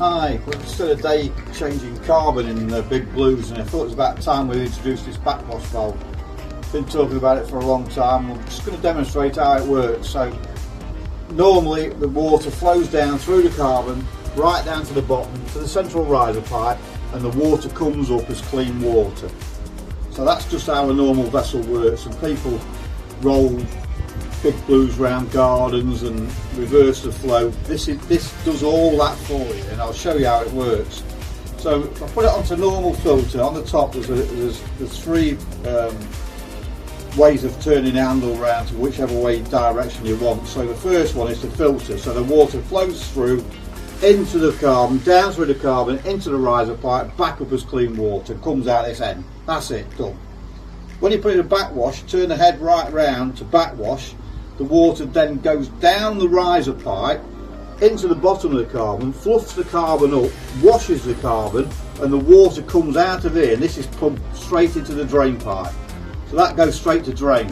Hi, we've just had a day changing carbon in the big blues, and I thought it was about time we introduced this backwash valve. Been talking about it for a long time. I'm just going to demonstrate how it works. So normally the water flows down through the carbon right down to the bottom to the central riser pipe, and the water comes up as clean water. So that's just how a normal vessel works, and people roll big blues round gardens and reverse the flow. This does all that for you, and I'll show you how it works. So if I put it onto normal filter, on the top there's three ways of turning the handle round to whichever way direction you want. So the first one is to filter, so the water flows through into the carbon, down through the carbon, into the riser pipe, back up as clean water, comes out this end. That's it, done. When you put it in a backwash, turn the head right round to backwash. The water then goes down the riser pipe into the bottom of the carbon, fluffs the carbon up, washes the carbon, and the water comes out of here, and this is pumped straight into the drain pipe. So that goes straight to drain.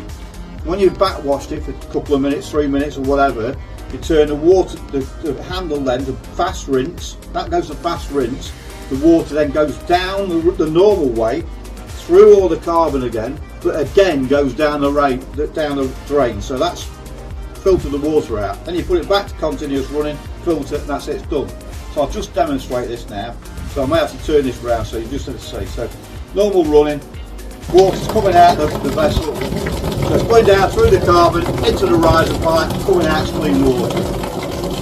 When you've backwashed it for a couple of minutes, 3 minutes or whatever, you turn the water, the handle then to fast rinse. That goes to fast rinse. The water then goes down the normal way, through all the carbon again, but again goes down the drain. So that's filter the water out. Then you put it back to continuous running, filter, and that's it, it's done. So I'll just demonstrate this now. So I may have to turn this round so you just have to see. So normal running, water's coming out of the vessel. So it's going down through the carbon, into the riser pipe, coming out as clean water.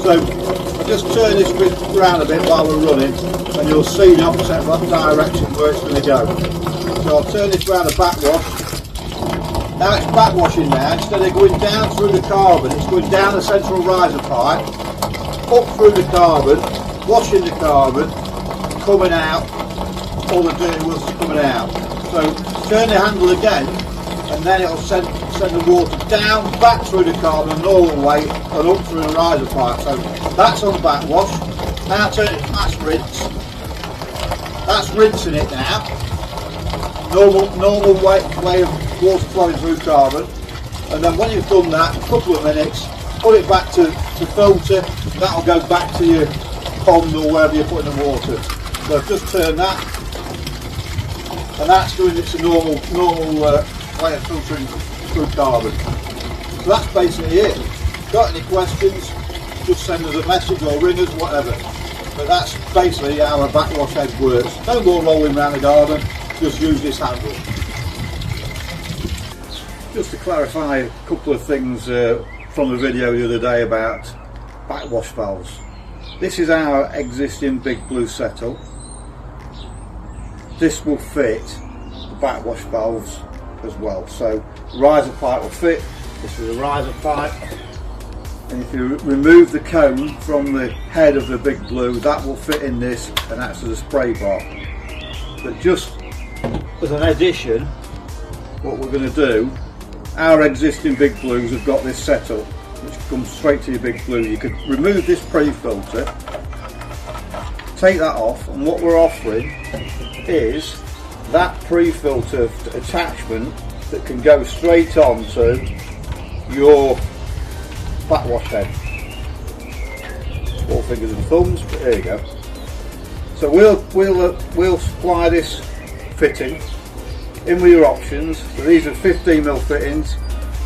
So I'll just turn this bit round a bit while we're running, and you'll see the opposite direction where it's going to go. So I'll turn this round the backwash. Now it's backwashing now. Instead of going down through the carbon, it's going down the central riser pipe, up through the carbon, washing the carbon, coming out, all the dirty water's coming out. So turn the handle again, and then it'll send the water down, back through the carbon, and all the way, and up through the riser pipe. So that's on backwash. Now turn it to fast rinse. That's rinsing it now. Normal way of water flowing through carbon, and then when you've done that, a couple of minutes, put it back to filter. That'll go back to your pond or wherever you're putting the water. So just turn that, and that's doing its normal way of filtering through carbon. So that's basically it. Got any questions, just send us a message or ring us, whatever. But that's basically how a backwash head works. No more rolling around the garden, just use this handle. Just to clarify a couple of things from the video the other day about backwash valves. This is our existing big blue setup. This will fit the backwash valves as well. So the riser pipe will fit. This is a riser pipe, and if you remove the cone from the head of the big blue, that will fit in this and acts as a spray bar. But just as an addition, what we're going to do, our existing big blues have got this setup which comes straight to your big blue. You could remove this pre-filter, take that off, and what we're offering is that pre-filter attachment that can go straight onto your backwash head. 4 fingers and thumbs, but there you go. So we'll supply this fitting in with your options. So these are 15mm fittings,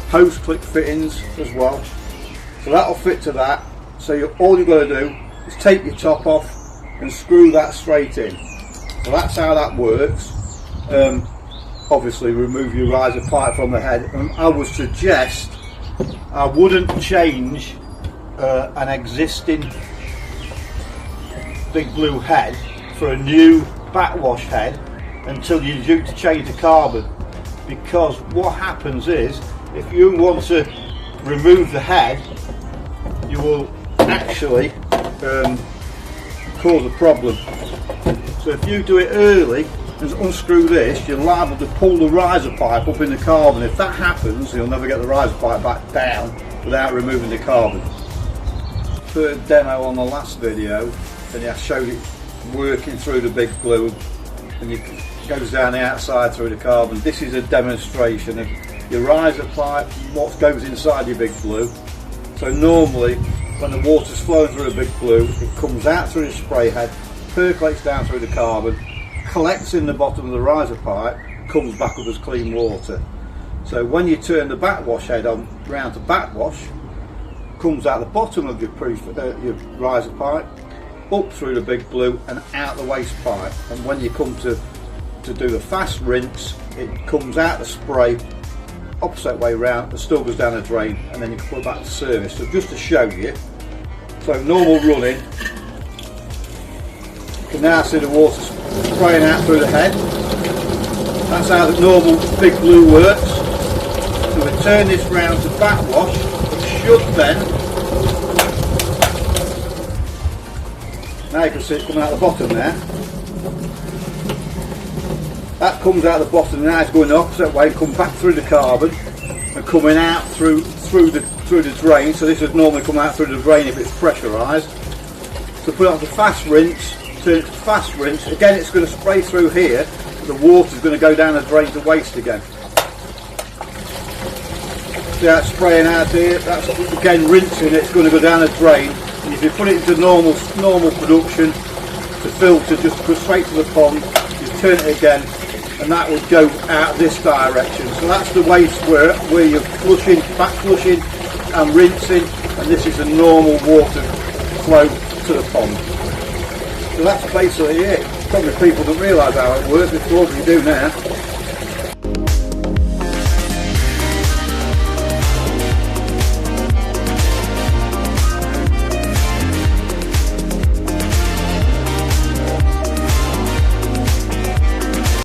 post click fittings as well. So that'll fit to that. So all you've got to do is take your top off and screw that straight in. So that's how that works. Obviously remove your riser pipe from the head, and I would suggest I wouldn't change an existing big blue head for a new backwash head until you're due to change the carbon, because what happens is if you want to remove the head, you will actually cause a problem. So if you do it early and unscrew this, you're liable to pull the riser pipe up in the carbon. If that happens, you'll never get the riser pipe back down without removing the carbon. For a demo on the last video, and I showed it working through the big blue, and it goes down the outside through the carbon. This is a demonstration of your riser pipe, what goes inside your big blue. So normally when the water's flowing through a big blue, it comes out through the spray head, percolates down through the carbon, collects in the bottom of the riser pipe, comes back up as clean water. So when you turn the backwash head on round to backwash, comes out the bottom of your riser pipe, up through the big blue and out the waste pipe. And when you come to do the fast rinse, it comes out the spray, opposite way round, it still goes down the drain, and then you can put it back to service. So just to show you, so normal running, you can now see the water spraying out through the head. That's how the normal big blue works. So we turn this round to backwash, it should then, now you can see it coming out the bottom there. That comes out the bottom, now it's going the opposite way, come back through the carbon and coming out through the drain. So this would normally come out through the drain if it's pressurised. So put it on to fast rinse, turn it to fast rinse. Again, it's going to spray through here. The water's going to go down the drain to waste again. See how it's spraying out here? That's again rinsing. It's going to go down the drain. And if you put it into normal production to filter, just go straight to the pond. You turn it again, and that would go out this direction. So that's the waste where you're flushing, back flushing and rinsing, and this is the normal water flow to the pond. So that's basically it. Probably people don't realise how it works, but you do now.